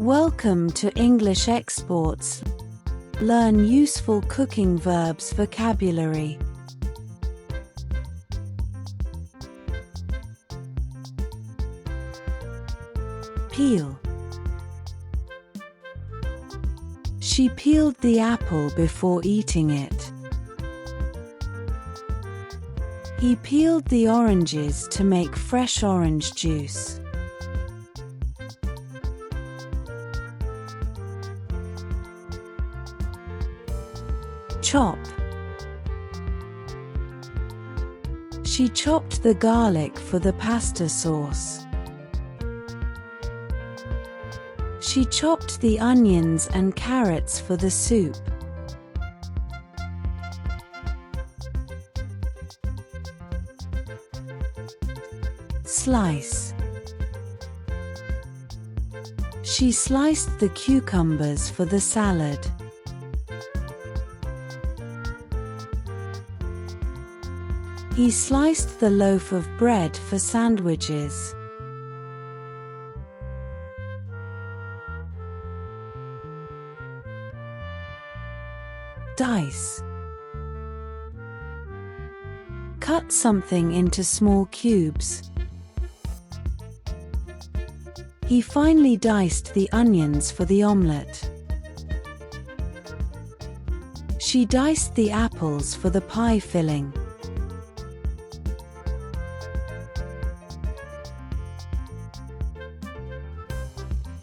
Welcome to English Exports. Learn useful cooking verbs vocabulary. Peel. She peeled the apple before eating it. He peeled the oranges to make fresh orange juice. Chop. She chopped the garlic for the pasta sauce. She chopped the onions and carrots for the soup. Slice. She sliced the cucumbers for the salad. He sliced the loaf of bread for sandwiches. Dice. Cut something into small cubes. He finely diced the onions for the omelette. She diced the apples for the pie filling.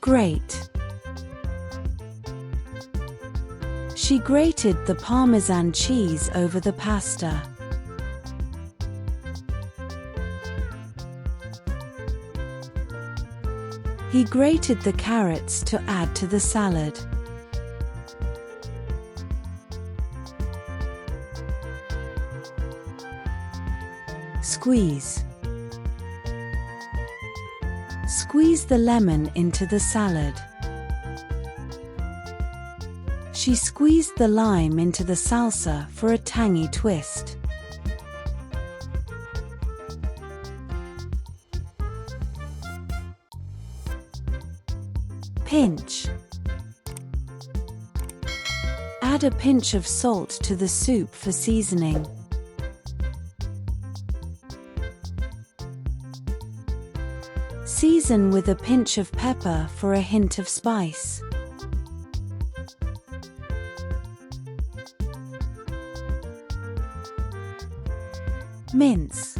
Grate. She grated the Parmesan cheese over the pasta. He grated the carrots to add to the salad. Squeeze. Squeeze the lemon into the salad. She squeezed the lime into the salsa for a tangy twist. Pinch. Add a pinch of salt to the soup for seasoning. Season with a pinch of pepper for a hint of spice. Mince.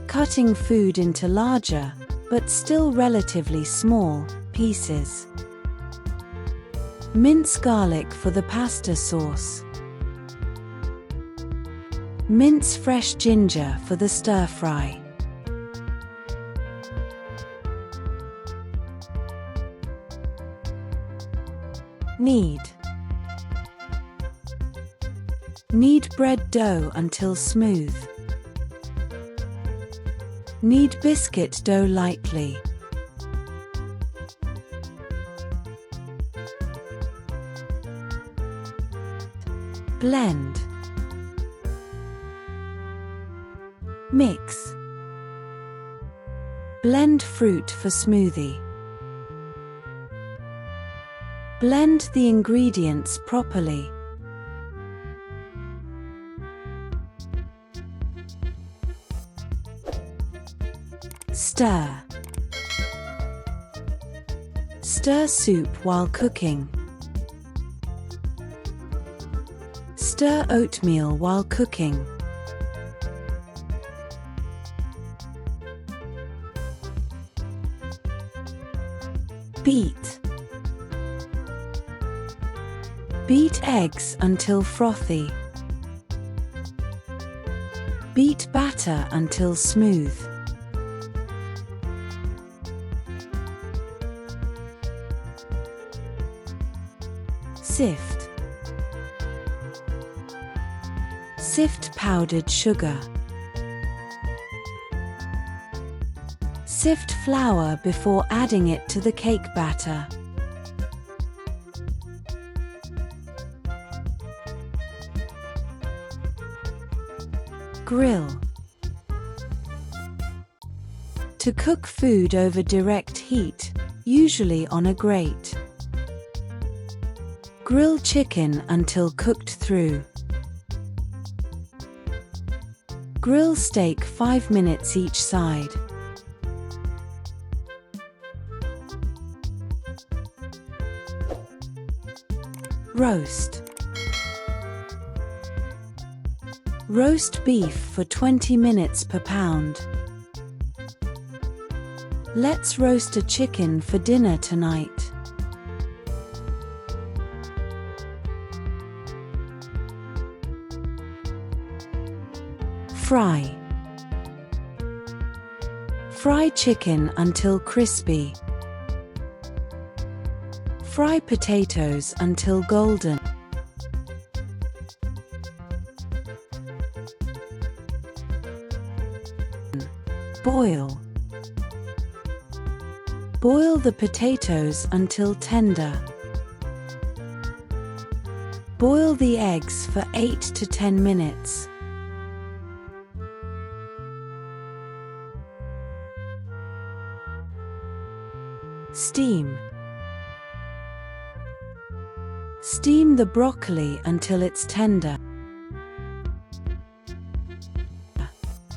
Cutting food into larger, but still relatively small, pieces. Mince garlic for the pasta sauce. Mince fresh ginger for the stir-fry. Knead. Knead bread dough until smooth. Knead biscuit dough lightly. Blend. Mix. Blend fruit for smoothie. Blend the ingredients properly. Stir. Stir soup while cooking. Stir oatmeal while cooking. Beat. Beat eggs until frothy. Beat batter until smooth. Sift. Sift powdered sugar. Sift flour before adding it to the cake batter. Grill. To cook food over direct heat, usually on a grate. Grill chicken until cooked through. Grill steak 5 minutes each side. Roast. Roast beef for 20 minutes per pound. Let's roast a chicken for dinner tonight. Fry. Fry chicken until crispy. Fry potatoes until golden. Boil. Boil the potatoes until tender. Boil the eggs for 8 to 10 minutes. Steam. Steam the broccoli until it's tender.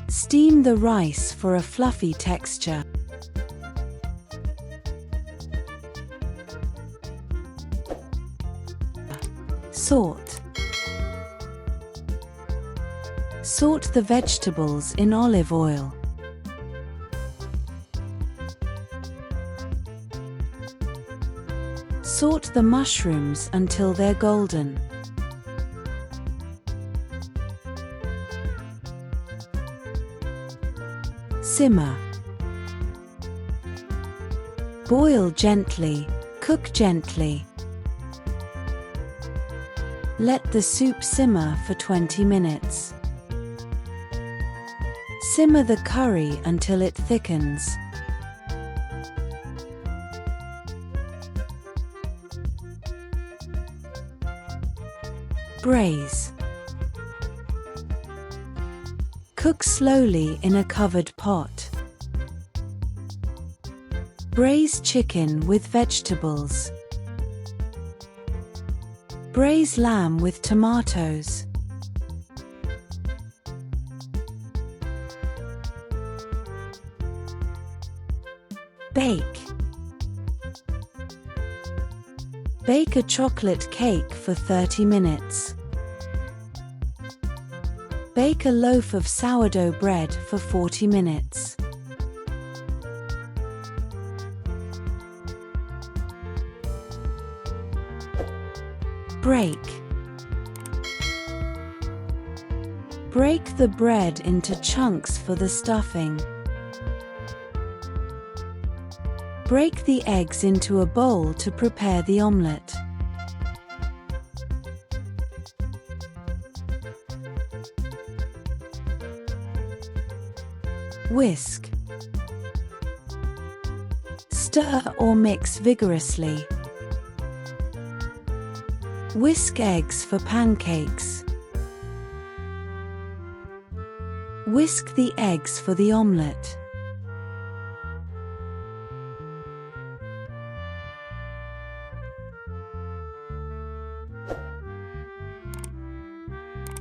Steam the rice for a fluffy texture. Salt. Salt the vegetables in olive oil. Salt the mushrooms until they're golden. Simmer. Boil gently, cook gently. Let the soup simmer for 20 minutes. Simmer the curry until it thickens. Braise. Cook slowly in a covered pot. Braise chicken with vegetables. Braise lamb with tomatoes. Bake. Bake a chocolate cake for 30 minutes. Bake a loaf of sourdough bread for 40 minutes. Break. Break the bread into chunks for the stuffing. Break the eggs into a bowl to prepare the omelette. Whisk. Stir or mix vigorously. Whisk eggs for pancakes. Whisk the eggs for the omelette.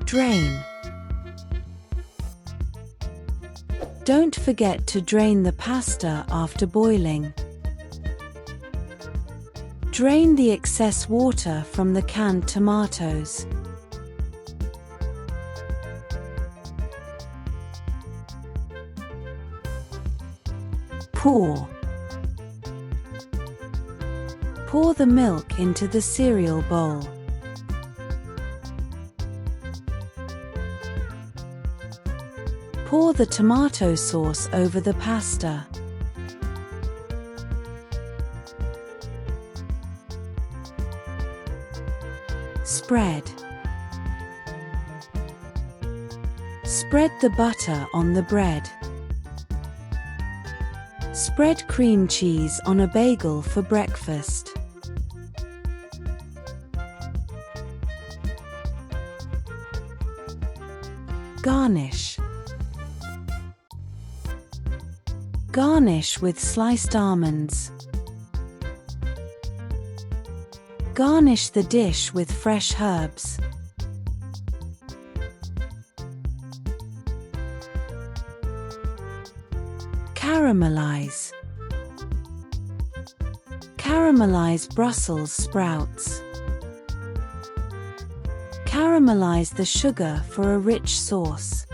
Drain. Don't forget to drain the pasta after boiling. Drain the excess water from the canned tomatoes. Pour. Pour the milk into the cereal bowl. Pour the tomato sauce over the pasta. Spread. Spread the butter on the bread. Spread cream cheese on a bagel for breakfast. Garnish. Garnish with sliced almonds. Garnish the dish with fresh herbs. Caramelize. Caramelize Brussels sprouts. Caramelize the sugar for a rich sauce.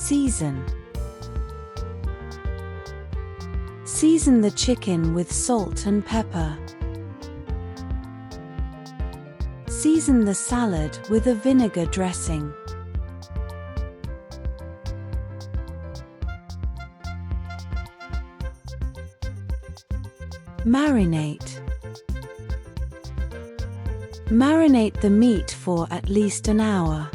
Season. Season the chicken with salt and pepper. Season the salad with a vinegar dressing. Marinate. Marinate the meat for at least an hour.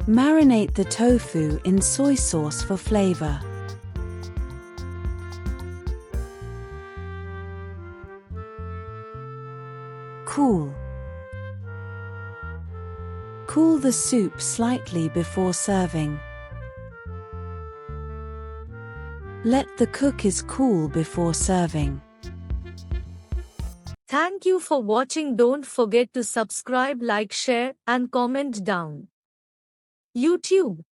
Marinate the tofu in soy sauce for flavor. Cool. Cool the soup slightly before serving. Let the cookies cool before serving. Thank you for watching. Don't forget to subscribe, like, share, and comment down. YouTube.